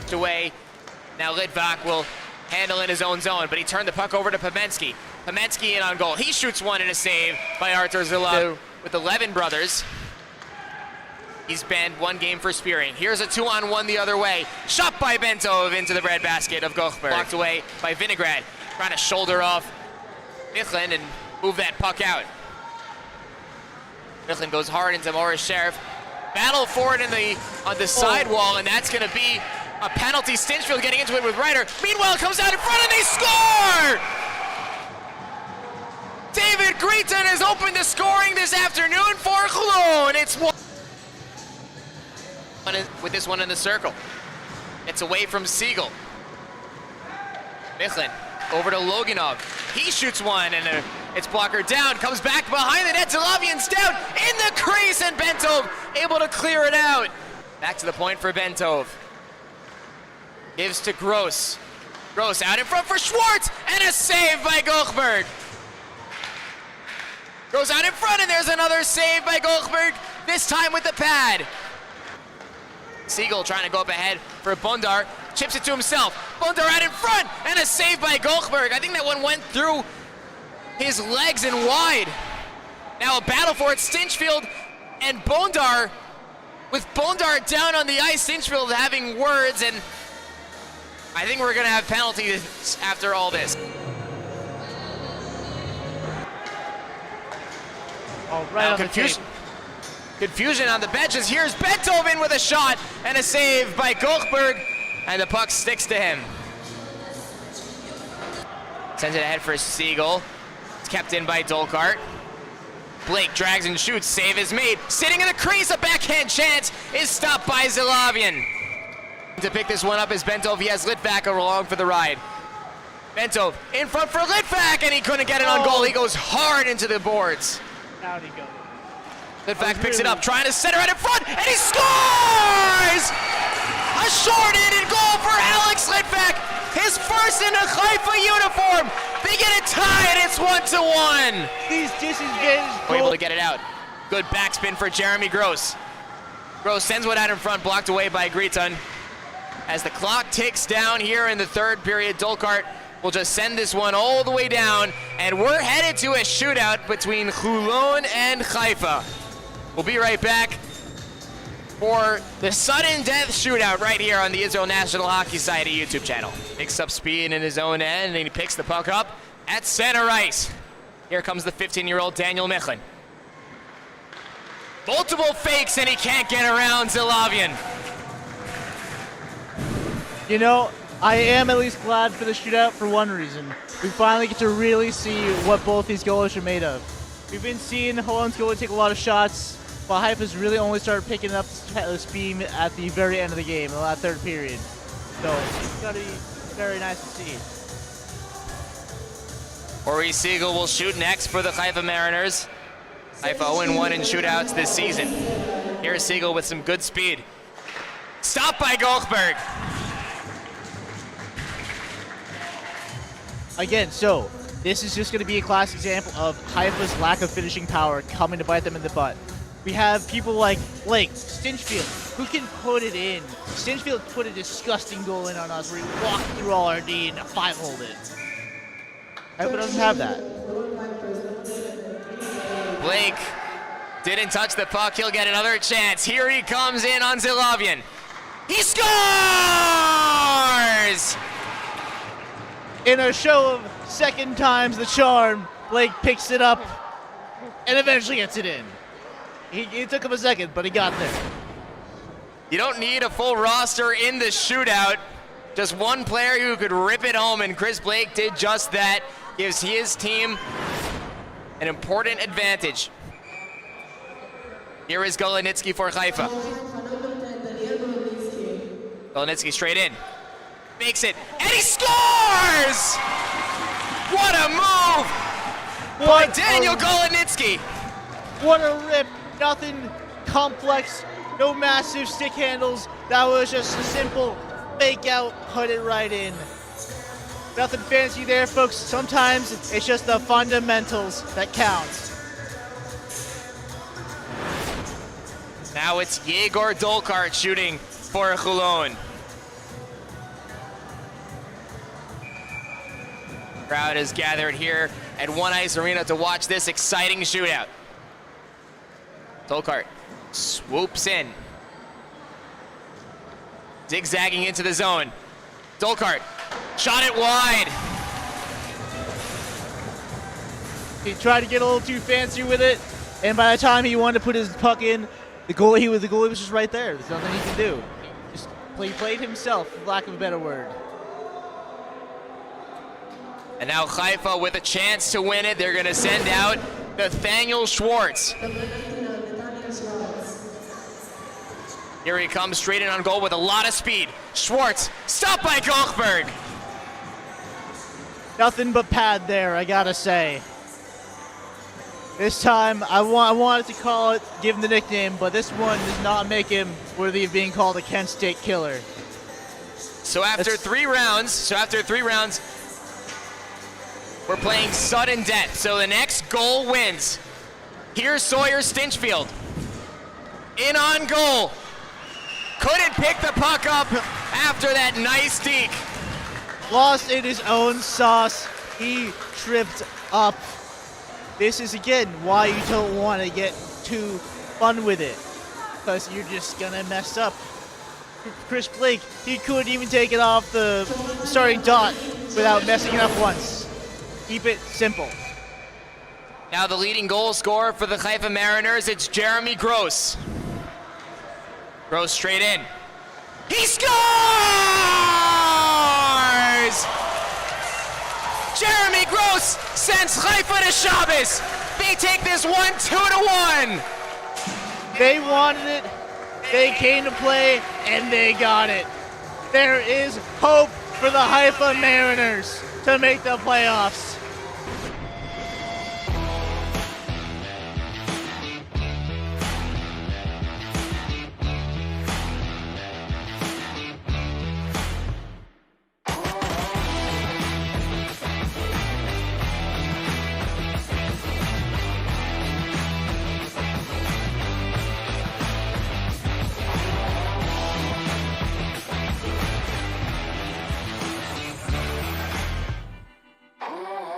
blocked away. Now 𝗬𝘁 will handle in his own zone, but he turned the puck over to 𝗫𝘁. 𝗫𝘁 in on goal. He shoots one and a save by Artur Țiľav with 11 brothers. He's banned 1 game for spearing. Here's a 2-on-1 the other way. Shot by Bentov into the breadbasket of Goldberg. Blocked away by Vinograd. Trying to shoulder off Michlin and move that puck out. Michlin goes hard into 𝗪RIS𝘁. Battle for it on the sidewall, and that's going to be a penalty. Stinchfield getting into it with Ryder. Meanwhile, it comes out in front and they score! David Greeton has opened the scoring this afternoon for HOLON. It's one with this one in the circle. It's away from Siegel. Michlin over to Loganov. He shoots one and it's blocker down. Comes back behind the net. Țiľavian's down in the crease and Bentov able to clear it out. Back to the point for Bentov. Gives to Gross. Gross out in front for Schwartz and a save by Goldberg. Goes out in front and there's another save by Goldberg, this time with the pad. Siegel trying to go up ahead for Bondar, chips it to himself. Bondar out in front and a save by Goldberg. I think that one went through his legs and wide. Now a battle for it, Stinchfield and Bondar. With Bondar down on the ice, Stinchfield having words, and I think we're gonna have penalties after all this. Oh, right on confusion. Confusion on the benches. Here's Bentov in with a shot and a save by Goldberg, and the puck sticks to him. Sends it ahead for Siegel. It's kept in by Dolkart. Blake drags and shoots. Save is made. Sitting in the crease, a backhand chance is stopped by Țiľavian. To pick this one up is Bentov. He has 𝗬𝘁 along for the ride. Bentov in front for 𝗬𝘁, and he couldn't get it on goal. He goes hard into the boards. How'd he go? 𝗬𝘁 picks it up, trying to center it in front, and he scores! A shorthanded goal for Alex 𝗬𝘁. His first in a HAIFA uniform. They get it tied, it's 1-1. These disadvantaged goals. Able to get it out. Good backspin for Jeremy Gross. Gross sends one out in front, blocked away by Greeton. As the clock ticks down here in the third period, Dolkart will just send this one all the way down, and we're headed to a shootout between HOLON and HAIFA. We'll be right back for the sudden death shootout right here on the Israel National Hockey Society YouTube channel. Picks up speed in his own end, and he picks the puck up at center ice. Here comes the 15-year-old Daniel Michlin. Multiple fakes, and he can't get around Țiľavian. You know, I am at least glad for the shootout for one reason. We finally get to really see what both these goalies are made of. We've been seeing HOLON's goalie take a lot of shots, while HAIFA's really only started picking up the speed at the very end of the game, in the last third period. So it's got to be very nice to see. Corey Siegel will shoot next for the HAIFA Mariners. HAIFA 0-1 in shootouts this season. Here's Siegel with some good speed. Stopped by Goldberg. Again, so this is just going to be a classic example of HAIFA's lack of finishing power coming to bite them in the butt. We have people like Blake, Stinchfield, who can put it in. Stinchfield put a disgusting goal in on us where he walked through all our D and 5-holed it. HAIFA doesn't have that. Blake didn't touch the puck. He'll get another chance. Here he comes in on Țiľavian. He scores! In a show of second times the charm, Blake picks it up and eventually gets it in. It took him a second, but he got there. You don't need a full roster in the shootout. Just one player who could rip it home, and Chris Blake did just that. Gives his team an important advantage. Here is 𝗪𝘁 for HAIFA. 𝗪𝘁 straight in. Makes it, and he scores! What a move by Daniel 𝗪𝘁. What a rip. Nothing complex, no massive stick handles. That was just a simple fake out, put it right in. Nothing fancy there, folks. Sometimes it's just the fundamentals that count. Now it's Yegor Dolkart shooting for HOLON. Crowd is gathered here at One Ice Arena to watch this exciting shootout. 𝗏𝘀𝗏𝗏 swoops in. Zigzagging into the zone. 𝗏𝘀𝗏𝗏 shot it wide. He tried to get a little too fancy with it, and by the time he wanted to put his puck in, the goalie was just right there. There's nothing he can do. He played himself, for lack of a better word. And now HAIFA with a chance to win it. They're going to send out 𝗪𝘁𝘁. Here he comes straight in on goal with a lot of speed. 𝗪◁ stopped by 𝗏𝘀𝗏𝗏. Nothing but pad there, I gotta say. This time, I wanted to call it, give him the nickname, but this one does not make him worthy of being called a Kent State killer. So after three rounds, we're playing sudden death. So the next goal wins. Here's Sawyer Stinchfield. In on goal. Couldn't pick the puck up after that nice deke. Lost in his own sauce. He tripped up. This is, again, why you don't want to get too fun with it, because you're just going to mess up. Chris Blake, he couldn't even take it off the starting dot without messing it up once. Keep it simple. Now the leading goal scorer for the HAIFA Mariners, it's 𝗪𝘁𝗁𝘁. Gross straight in. He scores! 𝗪𝘁𝗁𝘁 sends HAIFA to Shabbos. They take this one 2-1. They wanted it, they came to play, and they got it. There is hope for the HAIFA Mariners to make the playoffs.